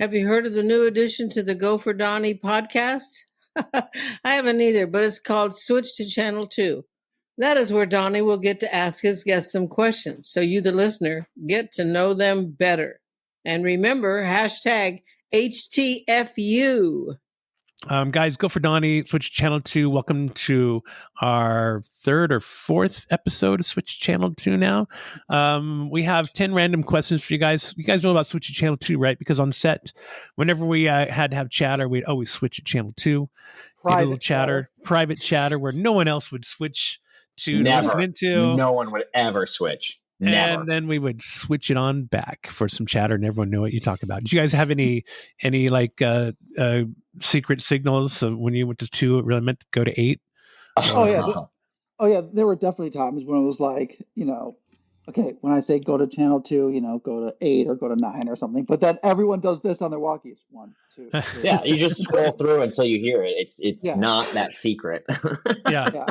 Have you heard of the new addition to the Go for Donnie podcast? I haven't either, but it's called Switch to Channel 2. That is where Donnie will get to ask his guests some questions, so you, the listener, get to know them better. And remember, hashtag HTFU. Guys, Go for Donnie, Switch Channel 2. Welcome to our third or fourth episode of Switch Channel 2 now. We have 10 random questions for you guys. You guys know about Switch to Channel 2, right? Because on set, whenever we had to have chatter, we'd always switch to Channel 2. Get a little chatter, private chatter where no one else would switch to listen into. No one would ever switch. Never. And then we would switch it on back for some chatter, and everyone knew what you talk about. Did you guys have any like secret signals of when you went to 2? It really meant to go to 8. Oh yeah. There were definitely times when it was like, okay, when I say go to channel 2, go to 8 or go to 9 or something. But then everyone does this on their walkies. 1, 2, 3. Yeah, you just scroll through until you hear it. It's not that secret. Yeah.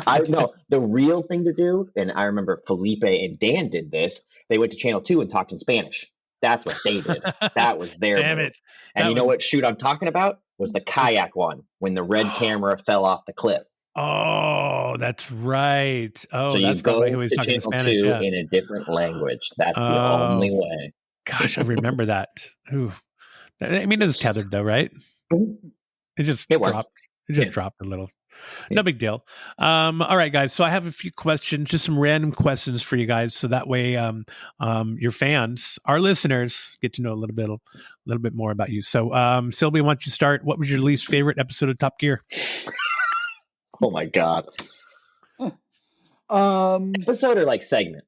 I know the real thing to do, and I remember Felipe and Dan did this. They went to Channel 2 and talked in Spanish. That's what they did. That was their Damn move. it. And you know what shoot I'm talking about? Was the kayak one when the red camera fell off the cliff. Oh, that's right. Oh, so that's you go probably who was to talking Channel Spanish. 2 Yeah. in a different language. That's the only way. Gosh, I remember that. Ooh. I mean, it was tethered though, right? It just dropped. It just dropped a little. No big deal. All right, guys. So I have a few questions, just some random questions for you guys, so that way your fans, our listeners, get to know a little bit more about you. So, Sylvia, why don't you start? What was your least favorite episode of Top Gear? Oh my God. Episode or like segment?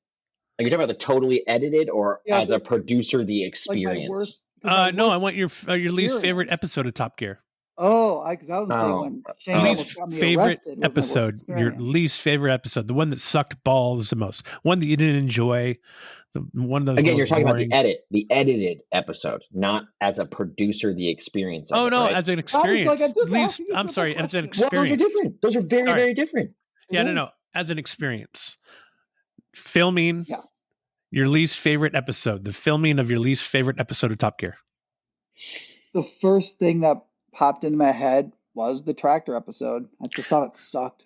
Like you're talking about the totally edited, or as a producer, the experience? No, I want your least favorite episode of Top Gear. Because I was thinking when Shane least favorite episode, your least favorite episode, the one that sucked balls the most, one that you didn't enjoy, one of those. Again, you're talking about the edited episode, not as a producer, the experience. Oh no, right? As an experience. I'm sorry, as an experience. Well, those are different. Those are very, very different. Yeah, no. As an experience, filming. Yeah. Your least favorite episode, the filming of your least favorite episode of Top Gear. The first thing that popped into my head was the tractor episode. I just thought it sucked.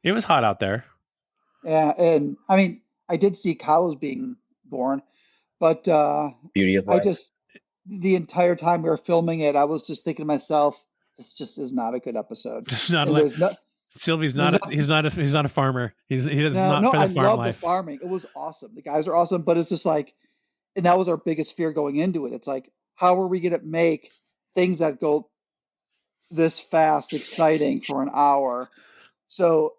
It was hot out there. Yeah, and I mean, I did see cows being born, but beauty of life. The entire time we were filming it, I was just thinking to myself, this just is not a good episode. It's not Sylvie's he's not a farmer. He does not for the farm love life. The farming. It was awesome. The guys are awesome, but it's just like, and that was our biggest fear going into it. It's like, how are we going to make things that go this fast exciting for an hour? So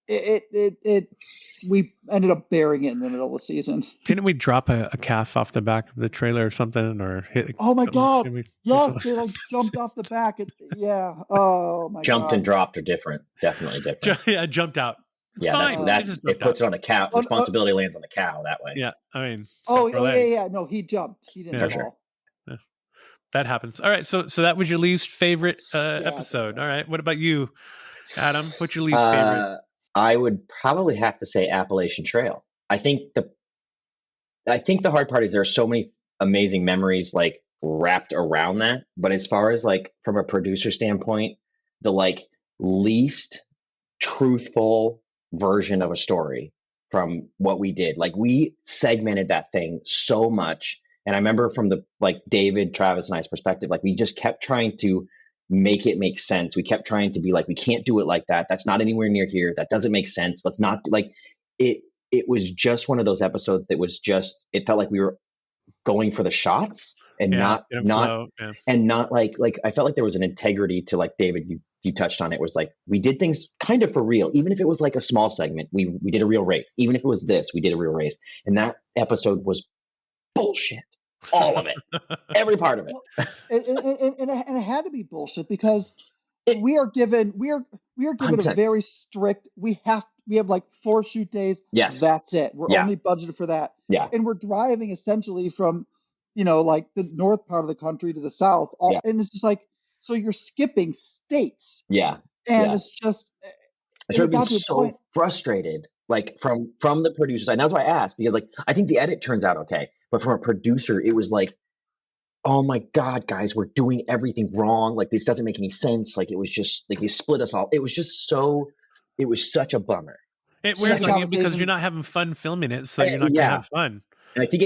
we ended up burying it in the middle of the season. Didn't we drop a calf off the back of the trailer or something, or hit? Oh my God! Yes, they like jumped off the back. Oh my God! Jumped and dropped are different. Definitely different. Yeah, jumped out. It's fine. It puts it on the cow. Responsibility lands on the cow that way. Yeah, I mean. Yeah. No, he jumped. He didn't fall. Yeah. That happens. All right, so that was your least favorite episode. All right, what about you, Adam? What's your least favorite? I would probably have to say Appalachian Trail. I think the hard part is there are so many amazing memories like wrapped around that. But as far as like from a producer standpoint, the like least truthful version of a story from what we did, like we segmented that thing so much. And I remember from the like David, Travis, and I's perspective, like we just kept trying to make it make sense. We kept trying to be like, we can't do it like that. That's not anywhere near here. That doesn't make sense. Let's not like it. It was just one of those episodes that was just, it felt like we were going for the shots and not like I felt like there was an integrity to, like David, you touched on it, was like, we did things kind of for real. Even if it was like a small segment, we did a real race. Even if it was this, we did a real race. And that episode was bullshit. All of it, every part of it, and it had to be bullshit because we are given a very strict. We have like 4 shoot days. Yes, that's it. We're only budgeted for that. Yeah, and we're driving essentially from like the north part of the country to the south. And it's just like, so you're skipping states. Yeah, and it's just. I started being so frustrated, like from the producer side. And that's why I asked, because like I think the edit turns out okay. But from a producer, it was like oh my God, guys, we're doing everything wrong. Like, this doesn't make any sense. Like, it was just like, you split us all. It was such a bummer. It We had wears a on you because conversation- you're not having fun filming it, so you're not going to have fun. And I think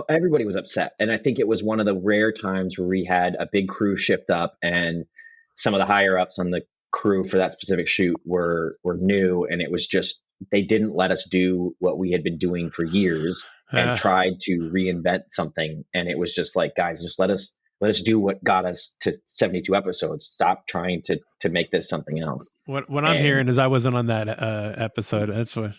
everybody was upset. And I think it was one of the rare times where we had a big crew shipped up, and some of the higher ups on the crew for that specific shoot were new. And it was just, they didn't let us do what we had been doing for years and tried to reinvent something. And it was just like, guys, just let us do what got us to 72 episodes. Stop trying to make this something else. What I'm hearing is I wasn't on that episode. That's what.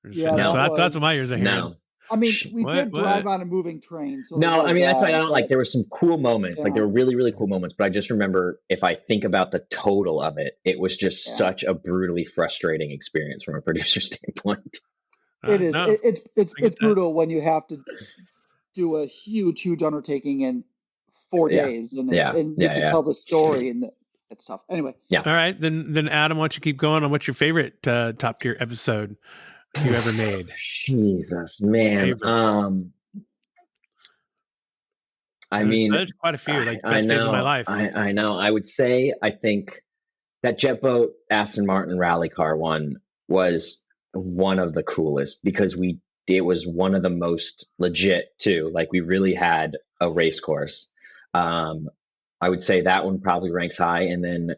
Yeah, that's what my ears are hearing. No. I mean, we did drive on a moving train. So no, I mean, that's why I don't like, there were some cool moments. Like, there were really, really cool moments, but I just remember, if I think about the total of it, it was just such a brutally frustrating experience from a producer standpoint. It is. No, it's brutal when you have to do a huge undertaking in 4 days, and you have to tell the story, and it's tough. Anyway. Yeah. All right, then Adam, why don't you keep going on? What's your favorite Top Gear episode you ever made? Jesus, man. I mean, there's quite a few. Like, best days of my life. I know. I would say, I think that jet boat Aston Martin rally car one was one of the coolest, because it was one of the most legit too. Like, we really had a race course. I would say that one probably ranks high, and then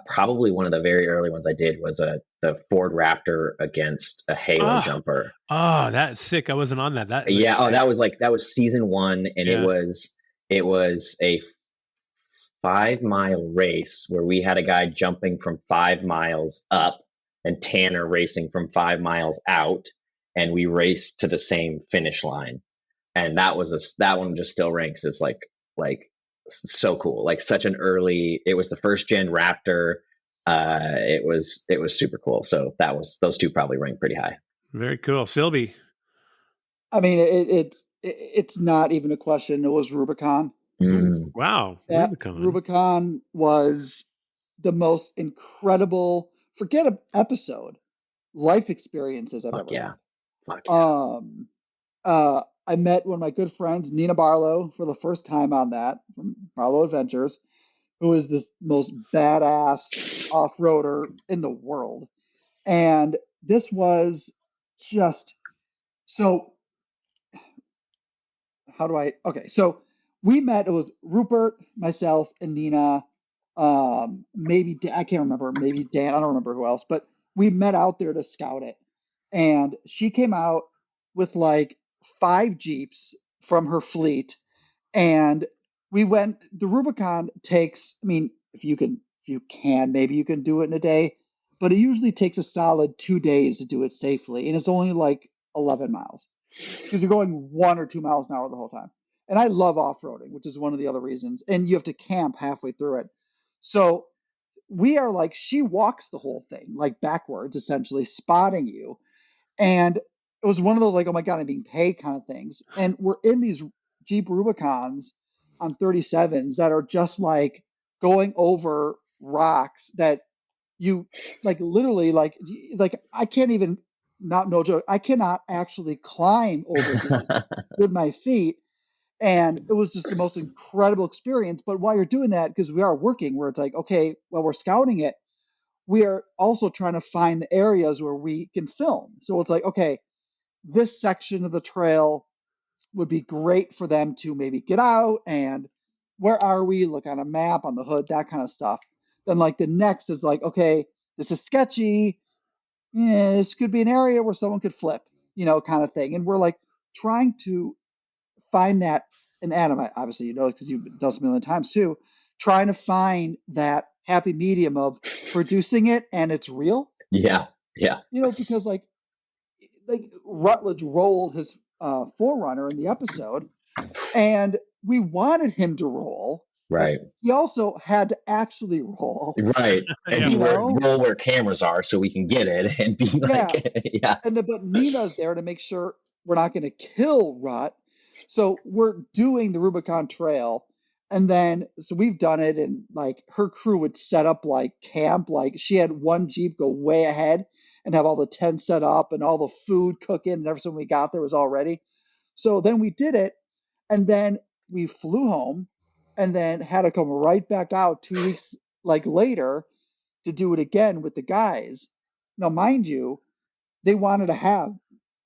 probably one of the very early ones I did was the Ford Raptor against a Halo jumper. Oh, that's sick! I wasn't on that. That was season 1, and it was a 5-mile race where we had a guy jumping from 5 miles up and Tanner racing from 5 miles out, and we raced to the same finish line. And that one just still ranks as like so cool. Like, such an early, it was the first gen Raptor. It was super cool. So those two probably rank pretty high. Very cool. Sylvie. I mean, it's not even a question. It was Rubicon. Wow. Rubicon was the most incredible, forget an episode, life experiences I've ever had. Fuck yeah. I met one of my good friends, Nina Barlow, for the first time on that, from Barlow Adventures, who is the most badass off-roader in the world. And this was just so, so we met, it was Rupert, myself, and Nina, maybe I can't remember, maybe Dan, I don't remember who else, but we met out there to scout it. And she came out with like 5 Jeeps from her fleet, and we went. The Rubicon takes, I mean, if you can, maybe you can do it in a day, but it usually takes a solid 2 days to do it safely, and it's only like 11 miles because you're going 1 or 2 miles an hour the whole time. And I love off-roading, which is one of the other reasons. And you have to camp halfway through it. So we are like, she walks the whole thing like backwards, essentially spotting you. And it was one of those like, oh my God, I'm being paid kind of things. And we're in these Jeep Rubicons on 37s that are just like going over rocks that you like literally like I can't even, not no joke, I cannot actually climb over these with my feet. And it was just the most incredible experience. But while you're doing that, because we are working, where it's like, okay, while we're scouting it, we are also trying to find the areas where we can film. So it's like, okay, this section of the trail would be great for them to maybe get out, and where are we? Look on a map, on the hood, that kind of stuff. Then like the next is like, okay, this is sketchy. Yeah, this could be an area where someone could flip, kind of thing. And we're like trying to find that, and Adam, obviously because you've done this a million times too, trying to find that happy medium of producing it and it's real. Yeah. Because like Rutledge rolled his Forerunner in the episode, and we wanted him to roll. Right. He also had to actually roll. Right. And roll where cameras are so we can get it and be like, yeah. But Nina's there to make sure we're not going to kill Rut. So we're doing the Rubicon Trail, and then so we've done it, and like her crew would set up like camp, like she had one Jeep go way ahead and have all the tents set up and all the food cooking, and everything we got there was all ready. So then we did it, and then we flew home and then had to come right back out 2 weeks later to do it again with the guys. Now, mind you, they wanted to have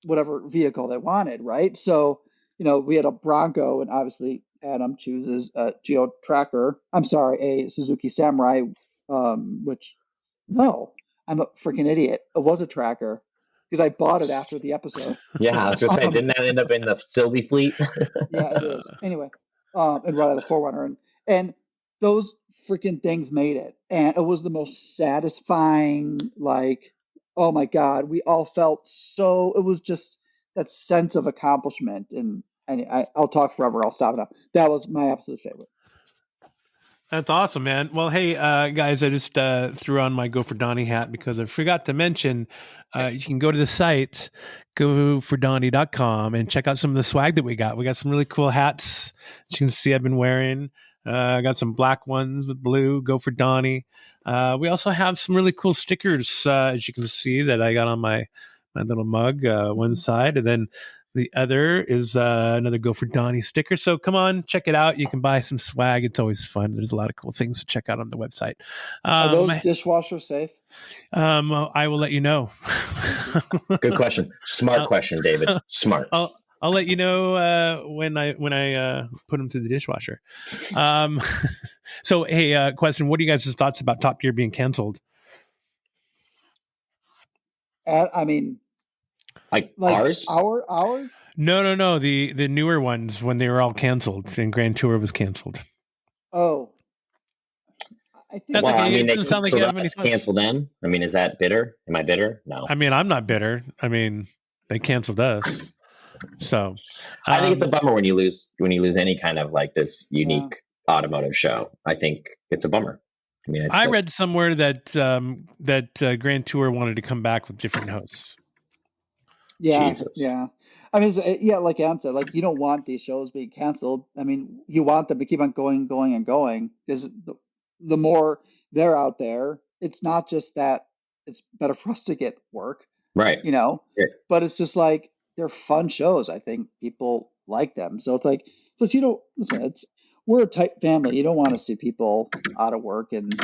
whatever vehicle they wanted, right? So, we had a Bronco, and obviously Adam chooses a Geo Tracker. I'm sorry, a Suzuki Samurai, which, no, I'm a freaking idiot. It was a Tracker because I bought it after the episode. Yeah, I was going to say, didn't that end up in the Sylvie fleet? Yeah, it is. Anyway, and right out of the Forerunner. And those freaking things made it. And it was the most satisfying, oh my God, we all felt so, it was just that sense of accomplishment. And I'll talk forever. I'll stop now. That was my absolute favorite. That's awesome, man. Well, hey, guys, I just threw on my Go for Donnie hat because I forgot to mention you can go to the site, gofordonnie.com, and check out some of the swag that we got. We got some really cool hats that you can see I've been wearing. I got some black ones with blue, Go for Donnie. We also have some really cool stickers, as you can see, that I got on my little mug, one side, and then the other is another Go for Donnie sticker. So come on, check it out. You can buy some swag. It's always fun. There's a lot of cool things to check out on the website. Are those dishwasher safe? I will let you know. Good question. Smart question, David. Smart. I'll let you know when I put them through the dishwasher. So, hey, question. What are you guys' thoughts about Top Gear being canceled? Like ours? Ours? No. The newer ones when they were all canceled and Grand Tour was canceled. Oh. I think that's okay. It doesn't sound like you have any cancel them. I mean, is that bitter? Am I bitter? No. I mean, I'm not bitter. I mean, they canceled us. So I think it's a bummer when you lose any kind of this unique automotive show. I think it's a bummer. I mean, I read somewhere that Grand Tour wanted to come back with different hosts. Yeah, Jesus. Yeah. I mean, like Adam said, you don't want these shows being canceled. I mean, you want them to keep on going and going because the more they're out there, it's not just that it's better for us to get work, right? Yeah. But it's just they're fun shows. I think people like them. So it's plus listen, we're a tight family. You don't want to see people out of work and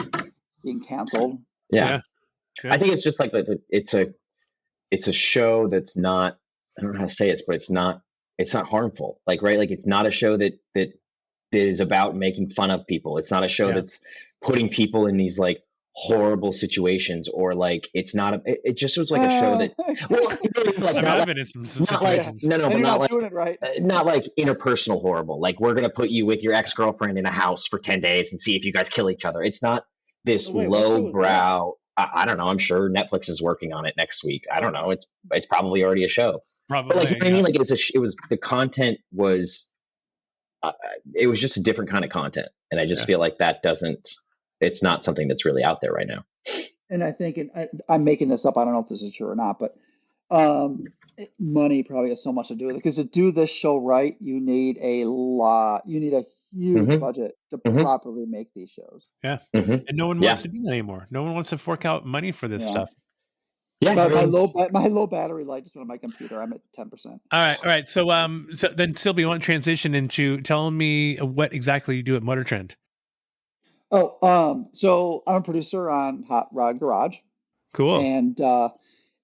being canceled. Yeah. I think it's just it's a show that's not, I don't know how to say it, but it's not harmful. Right? It's not a show that is about making fun of people. It's not a show that's putting people in these horrible situations, or it's not it just was a show that I've been in some situations. But not doing it right. Not interpersonal horrible. We're gonna put you with your ex-girlfriend in a house for 10 days and see if you guys kill each other. It's not this lowbrow. I don't know. I'm sure Netflix is working on it next week. I don't know. It's probably already a show. Probably. But you know what I mean? It was the content was. It was just a different kind of content, and I just feel like that doesn't. It's not something that's really out there right now. And I think, I'm making this up. I don't know if this is true or not, but money probably has so much to do with it. Because to do this show right, you need a lot. You need a huge budget to properly make these shows. Yeah, and no one wants to do that anymore. No one wants to fork out money for this stuff. Yeah, but my low battery light just went on my computer. I'm at 10%. All right. So then Sylvia, I want to transition into telling me what exactly you do at Motor Trend. Oh, so I'm a producer on Hot Rod Garage. Cool. And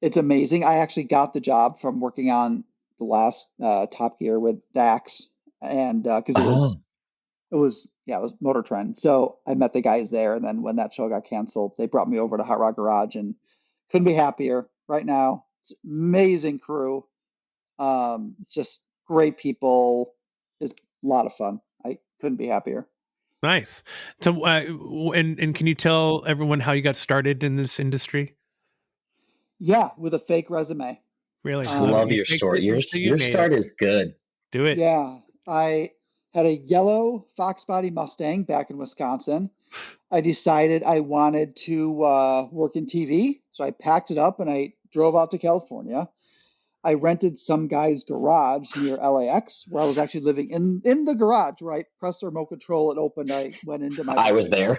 it's amazing. I actually got the job from working on the last Top Gear with Dax, and because it was Motor Trend. So I met the guys there, and then when that show got canceled, they brought me over to Hot Rod Garage, and couldn't be happier. Right now, it's amazing crew. It's just great people. It's a lot of fun. I couldn't be happier. Nice. So, and can you tell everyone how you got started in this industry? Yeah, with a fake resume. Really? I love your story. Your start is good. Do it. Yeah, I had a yellow Fox Body Mustang back in Wisconsin. I decided I wanted to work in TV, so I packed it up and I drove out to California. I rented some guy's garage near LAX, where I was actually living in the garage, right? Pressed the remote control, it opened, I went into my... I was there.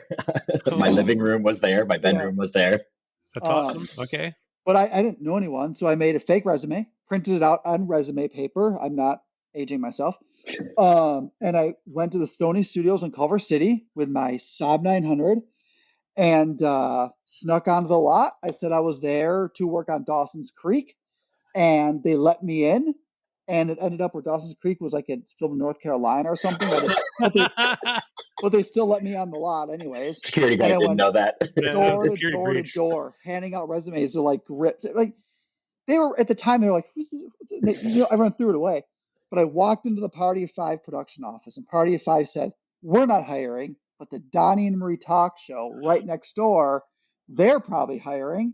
My living room was there. My bedroom was there. That's awesome. Okay. But I didn't know anyone, so I made a fake resume, printed it out on resume paper. I'm not aging myself. And I went to the Sony Studios in Culver City with my Saab 900 and snuck onto the lot. I said I was there to work on Dawson's Creek, and they let me in. And it ended up where Dawson's Creek was like it's filmed in North Carolina or something. But they still let me on the lot anyways. Security guard didn't know that. Door to door, handing out resumes to like grips. Like they were at the time, they were like, "Who's this?" Everyone threw it away. But I walked into the Party of Five production office, and Party of Five said, "We're not hiring, but the Donnie and Marie talk show right next door, they're probably hiring."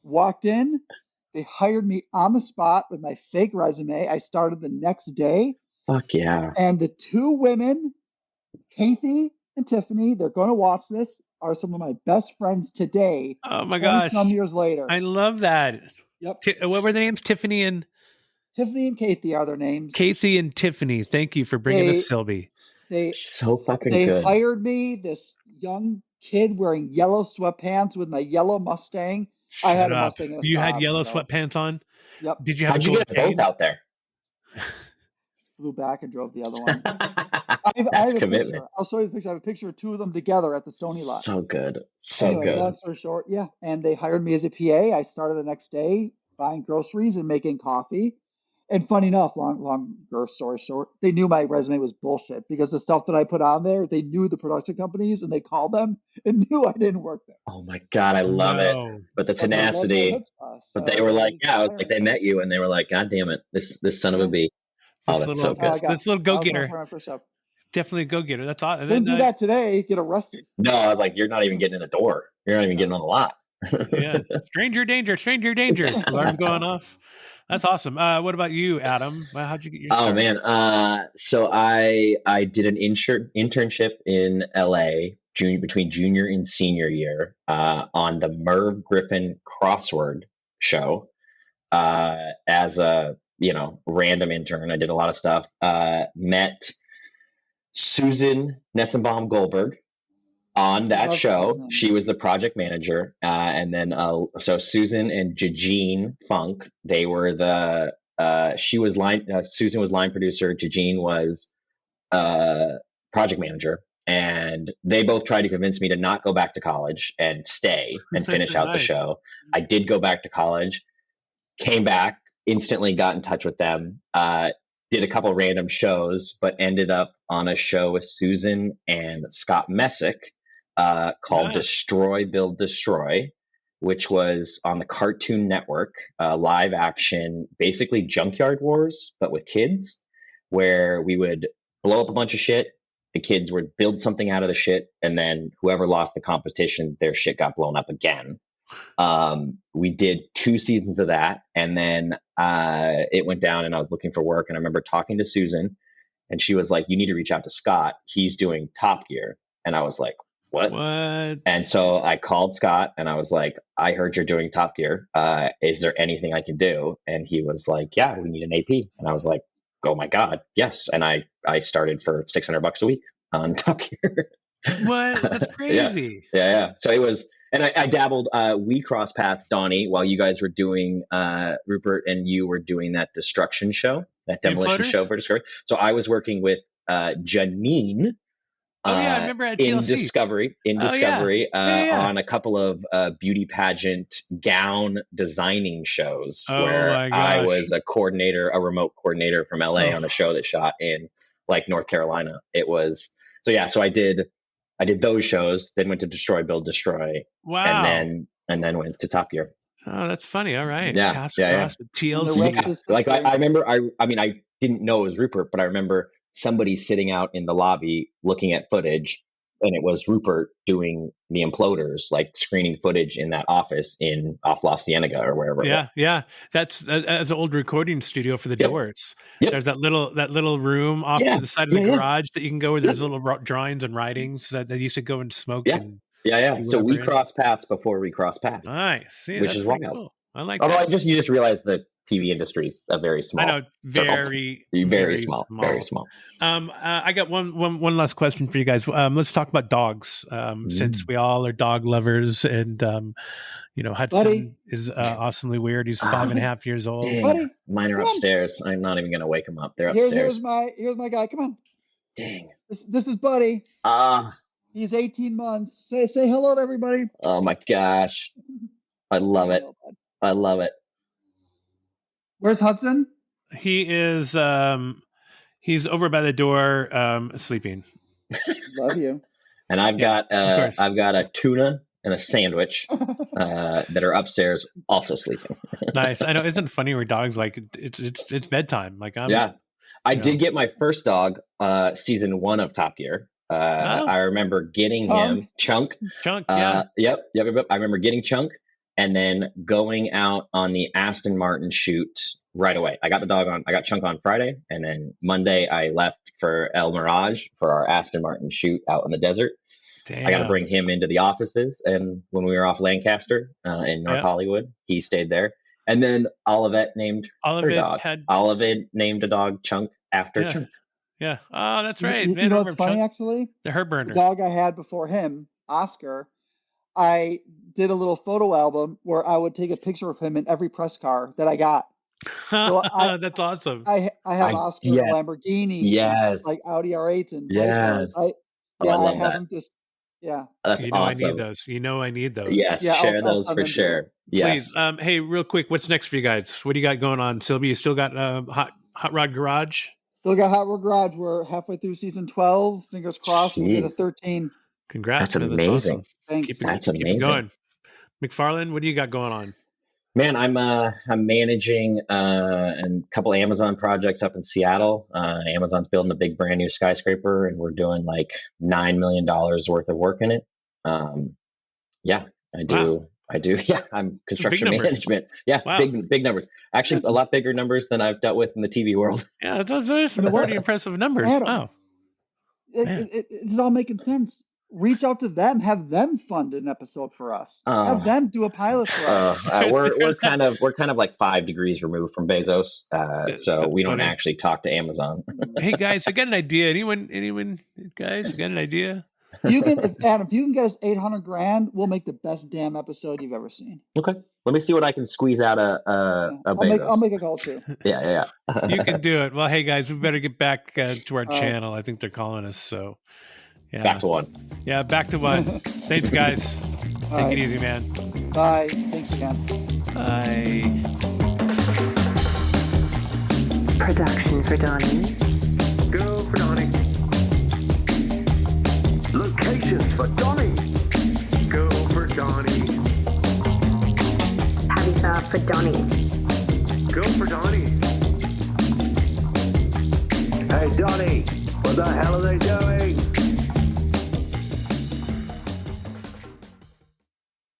Walked in, they hired me on the spot with my fake resume. I started the next day. Fuck yeah! And the two women, Kathy and Tiffany, they're going to watch this, are some of my best friends today. Oh my gosh! Some years later, I love that. Yep. What were their names? Tiffany and Kathy are their names. Kathy and Tiffany. Thank you for bringing us Sylvie. So fucking good. They hired me, this young kid wearing yellow sweatpants with my yellow Mustang. Shut I had up. a Mustang. You had yellow sweatpants on? Yep. Did you have How'd you get both out there? Flew back and drove the other one. That's commitment. I'll show you the picture. I have a picture of two of them together at the Sony lot. So good. So good. Long story short, yeah. And they hired me as a PA. I started the next day buying groceries and making coffee. And funny enough, long story short, they knew my resume was bullshit because the stuff that I put on there, they knew the production companies and they called them and knew I didn't work there. Oh my God, I love it. But the tenacity. But they were like, yeah, like they met you and they were like, God damn it, this son of a bee. Oh, that's so good. This little go-getter. Definitely a go-getter. That's awesome. Didn't do that today, get arrested. No, I was like, you're not even getting in the door. You're not even getting on the lot. Yeah. Stranger danger, stranger danger. Alarm's going off. That's awesome. What about you, Adam? How'd you get your start? Oh man. So I did an internship in LA between junior and senior year on the Merv Griffin crossword show as a random intern. I did a lot of stuff. Met Susan Nessenbaum Goldberg on that show. She was the project manager. And then, so Susan and Jajeen Funk, they were Susan was line producer. Jajeen was, project manager. And they both tried to convince me to not go back to college and stay and finish out the show. I did go back to college, came back, instantly got in touch with them, did a couple random shows, but ended up on a show with Susan and Scott Messick, called Destroy, Build, Destroy, which was on the Cartoon Network, live action, basically Junkyard Wars, but with kids, where we would blow up a bunch of shit. The kids would build something out of the shit, and then whoever lost the competition, their shit got blown up again. We did 2 seasons of that, and then it went down, and I was looking for work, and I remember talking to Susan, and she was like, "You need to reach out to Scott. He's doing Top Gear." And I was like, What? And so I called Scott and I was like, I heard you're doing Top Gear. Is there anything I can do? And he was like, yeah, we need an AP. And I was like, oh my God, yes. And I started for $600 a week on Top Gear. What? That's crazy. Yeah. So it was, and I dabbled, we crossed paths, Donnie, while you guys were doing, Rupert and you were doing that destruction show, that demolition show for Discovery. So I was working with Janine. I remember at in TLC. Discovery, on a couple of beauty pageant gown designing shows where I was a remote coordinator from LA on a show that shot in like North Carolina. It was so I did those shows, then went to Destroy, Build, Destroy. Wow. And then went to Top Gear. Oh, that's funny. All right. Yeah. TLC. Like I remember I didn't know it was Rupert, but I remember somebody sitting out in the lobby looking at footage, and it was Rupert doing the Imploders, like screening footage in that office off La Cienega or wherever. Yeah. That's an old recording studio for the Doors. Yep. There's that little room off to the side of the garage that you can go where there's little drawings and writings that they used to go and smoke. So we crossed paths before we crossed paths. Nice. Which is wild. Cool. I like Although that. you just realized that TV industry is a very small. I know, very small. Very small. I got one last question for you guys. Let's talk about dogs, since we all are dog lovers, and Hudson is awesomely weird. He's 5.5 years old. Buddy, mine are upstairs. I'm not even gonna wake him up. They're upstairs. Here's my guy. Come on. Dang. This is Buddy. He's 18 months. Say hello to everybody. Oh my gosh, I love it. I love it. Where's Hudson? He is. He's over by the door, sleeping. Love you. And I've got a tuna and a sandwich that are upstairs, also sleeping. Nice. I know. Isn't it funny where dogs like it's bedtime? Like I did get my first dog season 1 of Top Gear. I remember getting him Chunk. Yeah. Yep. I remember getting Chunk. And then going out on the Aston Martin shoot right away. I got Chunk on Friday, and then Monday I left for El Mirage for our Aston Martin shoot out in the desert. Damn. I got to bring him into the offices, and when we were off Lancaster in North Hollywood, he stayed there. And then Olivette named her dog. Olivette named a dog Chunk after Chunk. Yeah. Oh, that's right. You know what's funny, actually? The herb burner. The dog I had before him, Oscar, I did a little photo album where I would take a picture of him in every press car that I got. So that's awesome. I have Oscar in a Lamborghini, like Audi R8s and I have him just That's awesome. I need those. I need those. Yes, share those for sure. Yes. Please. Hey, real quick, what's next for you guys? What do you got going on, Sylvia? You still got Hot Rod Garage? Still got Hot Rod Garage. We're halfway through season 12. Fingers crossed. We'll get a 13. Congrats. That's amazing. Awesome. Thanks. That's amazing. Keep going. McFarlane, what do you got going on? Man, I'm managing a couple Amazon projects up in Seattle. Amazon's building a big brand new skyscraper, and we're doing like $9 million worth of work in it. I do. Wow. Yeah, I'm construction management. Yeah, wow. big numbers. Actually, a lot bigger numbers than I've dealt with in the TV world. Yeah, that's pretty impressive numbers. Wow. It's all making sense. Reach out to them, have them fund an episode for us. Have them do a pilot for us. We're kind of like 5 degrees removed from Bezos, so we don't actually talk to Amazon. Hey guys, I got an idea. Anyone guys got an idea? Adam, if you can get us $800,000, we'll make the best damn episode you've ever seen. Okay, let me see what I can squeeze out of Bezos. I'll make a call too. Yeah. You can do it. Well, hey guys, we better get back to our channel. I think they're calling us. So. Yeah. Back to one. Yeah, back to one. Thanks, guys. Take it easy, man. Bye. Thanks again. Bye. Production for Donnie. Go for Donnie. Locations for Donnie. Go for Donnie. Habitat for Donnie. Go for Donnie. Hey, Donnie, what the hell are they doing?